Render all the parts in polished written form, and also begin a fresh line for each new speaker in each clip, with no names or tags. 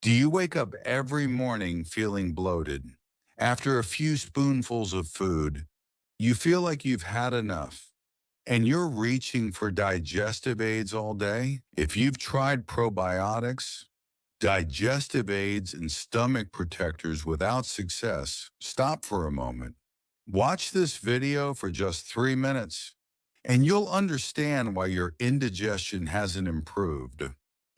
Do you wake up every morning feeling bloated? After a few spoonfuls of food, you feel like you've had enough and you're reaching for digestive aids all day? If you've tried probiotics, digestive aids, and stomach protectors without success, stop for a moment. Watch this video for just 3 minutes and you'll understand why your indigestion hasn't improved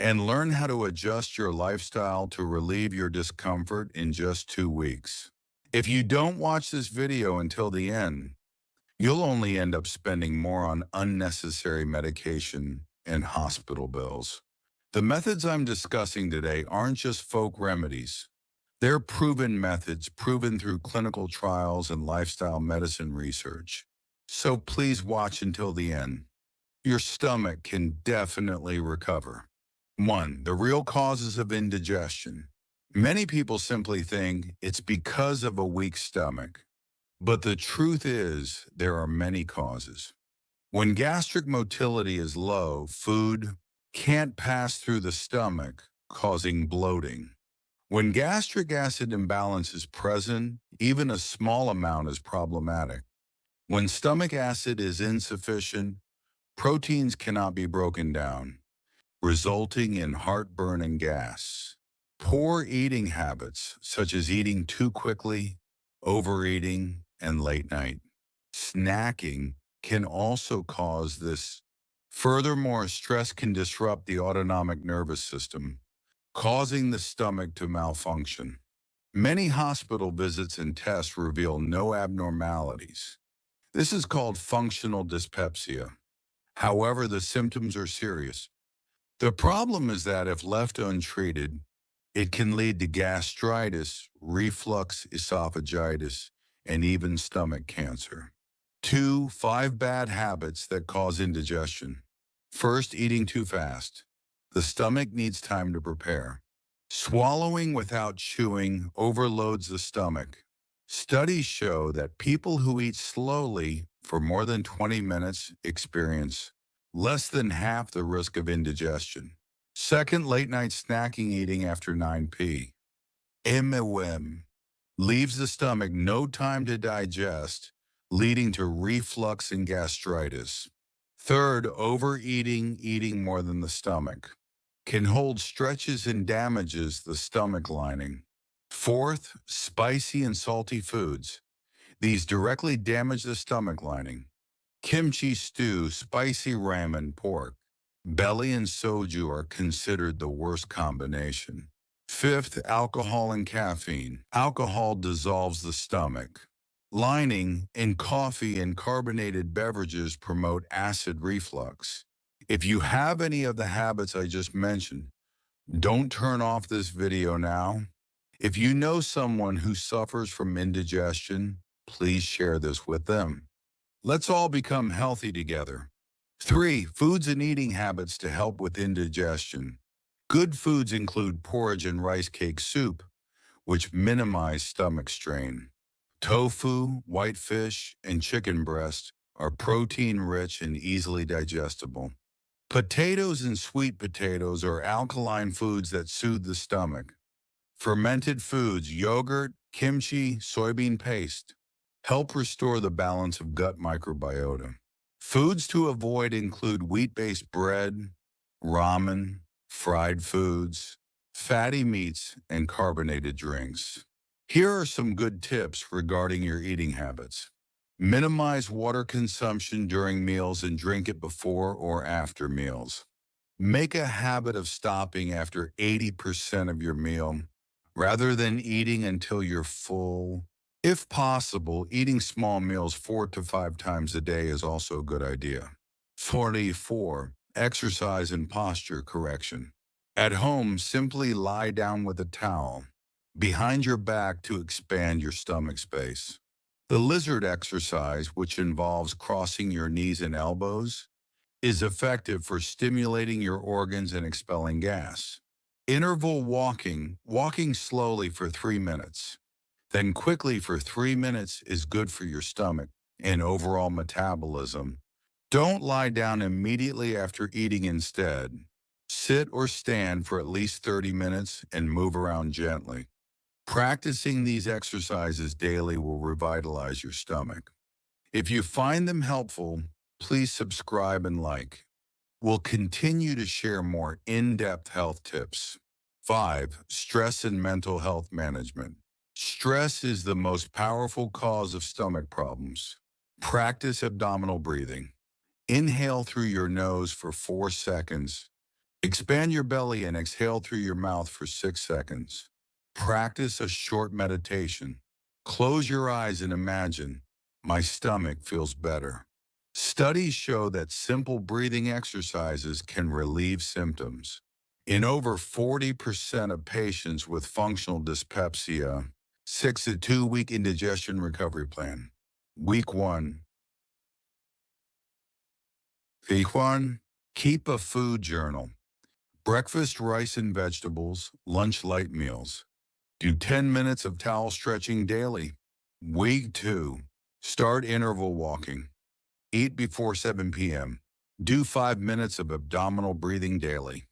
and learn how to adjust your lifestyle to relieve your discomfort in just 2 weeks. If you don't watch this video until the end, you'll only end up spending more on unnecessary medication and hospital bills. The methods I'm discussing today aren't just folk remedies. They're proven methods, proven through clinical trials and lifestyle medicine research. So please watch until the end. Your stomach can definitely recover. 1. The real causes of indigestion. Many people simply think it's because of a weak stomach, but the truth is there are many causes. When gastric motility is low, food can't pass through the stomach, causing bloating. When gastric acid imbalance is present, even a small amount is problematic. When stomach acid is insufficient, proteins cannot be broken down, resulting in heartburn and gas. Poor eating habits, such as eating too quickly, overeating, and late night snacking, can also cause this. Furthermore, stress can disrupt the autonomic nervous system, causing the stomach to malfunction. Many hospital visits and tests reveal no abnormalities. This is called functional dyspepsia. However, the symptoms are serious. The problem is that if left untreated, it can lead to gastritis, reflux, esophagitis, and even stomach cancer. 2. 5 bad habits that cause indigestion. First, eating too fast. The stomach needs time to prepare. Swallowing without chewing overloads the stomach. Studies show that people who eat slowly for more than 20 minutes experience less than half the risk of indigestion. Second, late night snacking eating after 9 p.m. leaves the stomach no time to digest, leading to reflux and gastritis. Third, overeating, eating more than the stomach, can hold stretches and damages the stomach lining. Fourth, spicy and salty foods. These directly damage the stomach lining. Kimchi stew, spicy ramen, pork, belly and soju are considered the worst combination. Fifth, alcohol and caffeine. Alcohol dissolves the stomach lining, and coffee and carbonated beverages promote acid reflux. If you have any of the habits I just mentioned, don't turn off this video now. If you know someone who suffers from indigestion, please share this with them. Let's all become healthy together. 3. Foods and eating habits to help with indigestion. Good foods include porridge and rice cake soup, which minimize stomach strain. Tofu, white fish, and chicken breast are protein-rich and easily digestible. Potatoes and sweet potatoes are alkaline foods that soothe the stomach. Fermented foods, yogurt, kimchi, soybean paste, help restore the balance of gut microbiota. Foods to avoid include wheat-based bread, ramen, fried foods, fatty meats, and carbonated drinks. Here are some good tips regarding your eating habits. Minimize water consumption during meals and drink it before or after meals. Make a habit of stopping after 80% of your meal, rather than eating until you're full. If possible, eating small meals 4 to 5 times a day is also a good idea. 44. Exercise and posture correction. At home, simply lie down with a towel behind your back to expand your stomach space. The lizard exercise, which involves crossing your knees and elbows, is effective for stimulating your organs and expelling gas. Interval walking, walking slowly for 3 minutes, then quickly for 3 minutes, is good for your stomach and overall metabolism. Don't lie down immediately after eating instead. Sit or stand for at least 30 minutes and move around gently. Practicing these exercises daily will revitalize your stomach. If you find them helpful, please subscribe and like. We'll continue to share more in-depth health tips. 5. Stress and mental health management. Stress is the most powerful cause of stomach problems. Practice abdominal breathing. Inhale through your nose for 4 seconds. Expand your belly and exhale through your mouth for 6 seconds. Practice a short meditation. Close your eyes and imagine, my stomach feels better. Studies show that simple breathing exercises can relieve symptoms. In over 40% of patients with functional dyspepsia, 6 to 2-week indigestion recovery plan. Week 1. Week 1. Keep a food journal. Breakfast, rice and vegetables. Lunch, light meals. Do 10 minutes of towel stretching daily. Week 2. Start interval walking. Eat before 7 p.m. Do 5 minutes of abdominal breathing daily.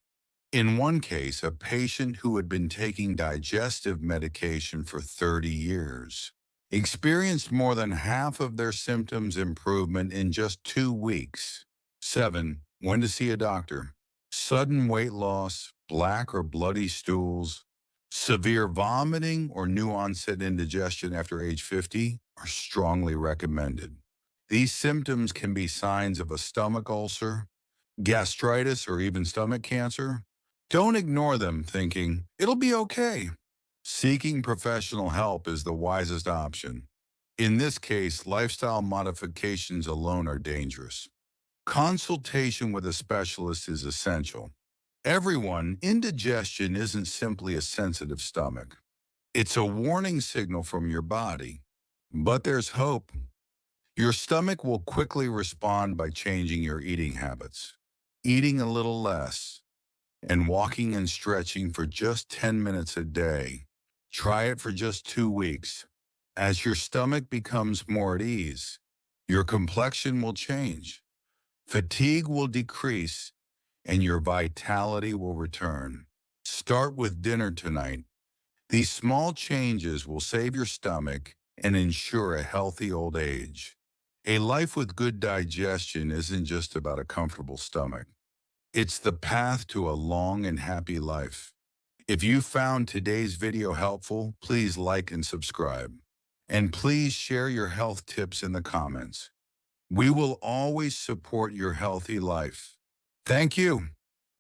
In one case, a patient who had been taking digestive medication for 30 years experienced more than half of their symptoms improvement in just 2 weeks. 7. When to see a doctor. Sudden weight loss, black or bloody stools, severe vomiting, or new onset indigestion after age 50 are strongly recommended. These symptoms can be signs of a stomach ulcer, gastritis, or even stomach cancer. Don't ignore them thinking, it'll be okay. Seeking professional help is the wisest option. In this case, lifestyle modifications alone are dangerous. Consultation with a specialist is essential. Everyone, indigestion isn't simply a sensitive stomach. It's a warning signal from your body. But there's hope. Your stomach will quickly respond by changing your eating habits, eating a little less, and walking and stretching for just 10 minutes a day. Try it for just 2 weeks. As your stomach becomes more at ease, your complexion will change, fatigue will decrease, and your vitality will return. Start with dinner tonight. These small changes will save your stomach and ensure a healthy old age. A life with good digestion isn't just about a comfortable stomach. It's the path to a long and happy life. If you found today's video helpful, please like and subscribe. And please share your health tips in the comments. We will always support your healthy life. Thank you.